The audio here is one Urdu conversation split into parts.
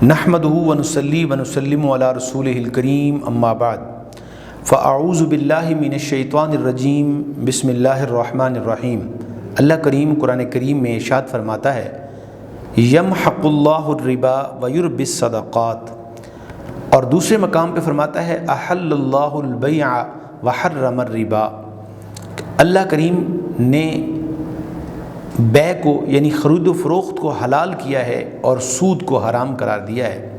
نحمدہ ونصلی ونسلم علی رسولہ الکریم اما بعد فاعوذ باللہ من الشیطان الرجیم بسم اللہ الرحمن الرحیم۔ اللہ کریم قرآن کریم میں ارشاد فرماتا ہے یمحق اللہ الربا ویربی الصدقات، اور دوسرے مقام پہ فرماتا ہے احل اللہ البیع وحرم الربا۔ اللہ کریم نے بیع کو یعنی خرید و فروخت کو حلال کیا ہے اور سود کو حرام قرار دیا ہے۔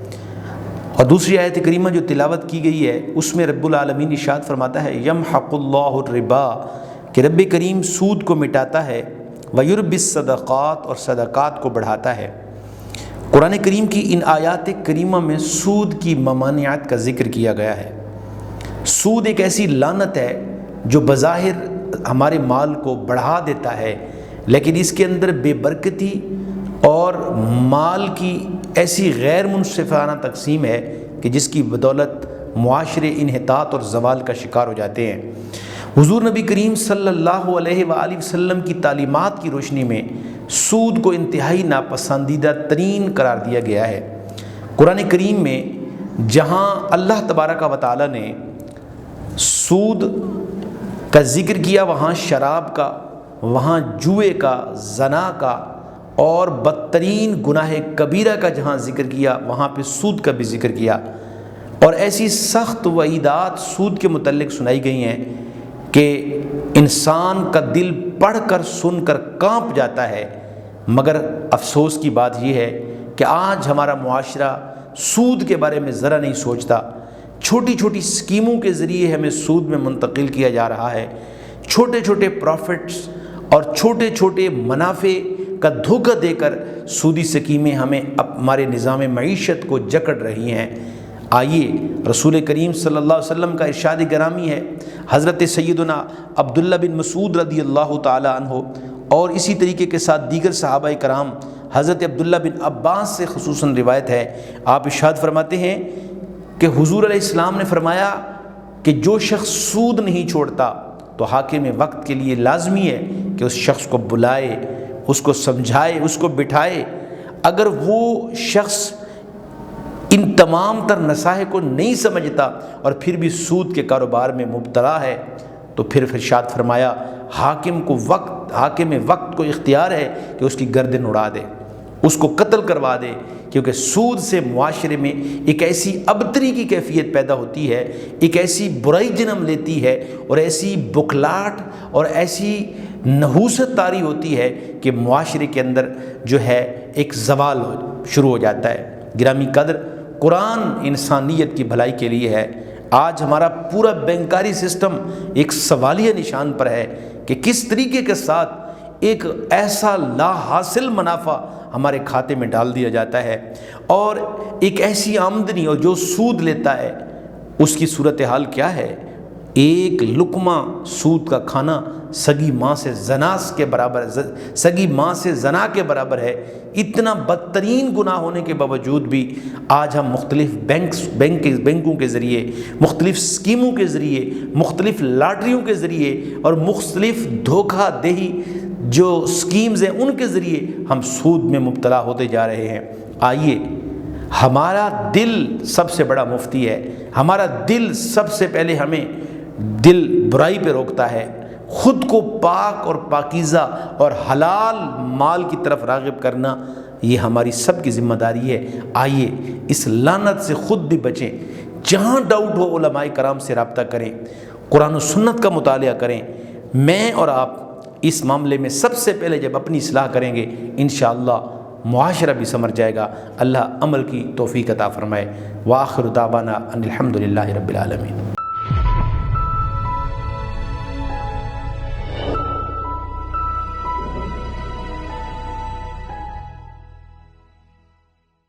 اور دوسری آیت کریمہ جو تلاوت کی گئی ہے اس میں رب العالمین ارشاد فرماتا ہے یمحق اللہ الربا، کہ رب کریم سود کو مٹاتا ہے، ویربی الصدقات، اور صدقات کو بڑھاتا ہے۔ قرآن کریم کی ان آیات کریمہ میں سود کی ممانعت کا ذکر کیا گیا ہے۔ سود ایک ایسی لعنت ہے جو بظاہر ہمارے مال کو بڑھا دیتا ہے، لیکن اس کے اندر بے برکتی اور مال کی ایسی غیر منصفانہ تقسیم ہے کہ جس کی بدولت معاشرے انحطاط اور زوال کا شکار ہو جاتے ہیں۔ حضور نبی کریم صلی اللہ علیہ وآلہ وسلم کی تعلیمات کی روشنی میں سود کو انتہائی ناپسندیدہ ترین قرار دیا گیا ہے۔ قرآن کریم میں جہاں اللہ تبارک و تعالی نے سود کا ذکر کیا، وہاں شراب کا، وہاں جوئے کا، زنا کا اور بدترین گناہ کبیرہ کا جہاں ذکر کیا، وہاں پہ سود کا بھی ذکر کیا، اور ایسی سخت وعیدات سود کے متعلق سنائی گئی ہیں کہ انسان کا دل پڑھ کر سن کر کانپ جاتا ہے۔ مگر افسوس کی بات یہ ہے کہ آج ہمارا معاشرہ سود کے بارے میں ذرا نہیں سوچتا۔ چھوٹی چھوٹی اسکیموں کے ذریعے ہمیں سود میں منتقل کیا جا رہا ہے۔ چھوٹے چھوٹے پروفٹس اور چھوٹے چھوٹے منافع کا دھوکہ دے کر سودی اسکیمیں ہمیں ہمارے نظام معیشت کو جکڑ رہی ہیں۔ آئیے رسول کریم صلی اللہ علیہ وسلم کا ارشاد گرامی ہے، حضرت سیدنا عبداللہ بن مسعود رضی اللہ تعالی عنہ اور اسی طریقے کے ساتھ دیگر صحابہ کرام، حضرت عبداللہ بن عباس سے خصوصاً روایت ہے، آپ ارشاد فرماتے ہیں کہ حضور علیہ السلام نے فرمایا کہ جو شخص سود نہیں چھوڑتا تو حاکم وقت کے لیے لازمی ہے کہ اس شخص کو بلائے، اس کو سمجھائے، اس کو بٹھائے۔ اگر وہ شخص ان تمام تر نصائح کو نہیں سمجھتا اور پھر بھی سود کے کاروبار میں مبتلا ہے تو پھر ارشاد فرمایا حاکم وقت کو اختیار ہے کہ اس کی گردن اڑا دے، اس کو قتل کروا دے، کیونکہ سود سے معاشرے میں ایک ایسی ابتری کی کیفیت پیدا ہوتی ہے، ایک ایسی برائی جنم لیتی ہے اور ایسی بکھلاہٹ اور ایسی نحوست طاری ہوتی ہے کہ معاشرے کے اندر جو ہے ایک زوال شروع ہو جاتا ہے۔ گرامی قدر، قرآن انسانیت کی بھلائی کے لیے ہے۔ آج ہمارا پورا بینکاری سسٹم ایک سوالیہ نشان پر ہے کہ کس طریقے کے ساتھ ایک ایسا لا حاصل منافع ہمارے کھاتے میں ڈال دیا جاتا ہے، اور ایک ایسی آمدنی، اور جو سود لیتا ہے اس کی صورتحال کیا ہے؟ ایک لقمہ سود کا کھانا سگی ماں سے زنا کے برابر ہے۔ اتنا بدترین گناہ ہونے کے باوجود بھی آج ہم مختلف بینکوں کے ذریعے، مختلف اسکیموں کے ذریعے، مختلف لاٹریوں کے ذریعے اور مختلف دھوکہ دہی جو اسکیمز ہیں ان کے ذریعے ہم سود میں مبتلا ہوتے جا رہے ہیں۔ آئیے، ہمارا دل سب سے بڑا مفتی ہے۔ ہمارا دل سب سے پہلے ہمیں دل برائی پہ روکتا ہے۔ خود کو پاک اور پاکیزہ اور حلال مال کی طرف راغب کرنا یہ ہماری سب کی ذمہ داری ہے۔ آئیے اس لعنت سے خود بھی بچیں۔ جہاں ڈاؤٹ ہو علماء کرام سے رابطہ کریں، قرآن و سنت کا مطالعہ کریں۔ میں اور آپ اس معاملے میں سب سے پہلے جب اپنی اصلاح کریں گے انشاءاللہ معاشرہ بھی سمجھ جائے گا۔ اللہ عمل کی توفیق عطا فرمائے۔ وآخر دعوانا ان الحمد للہ رب العالمین۔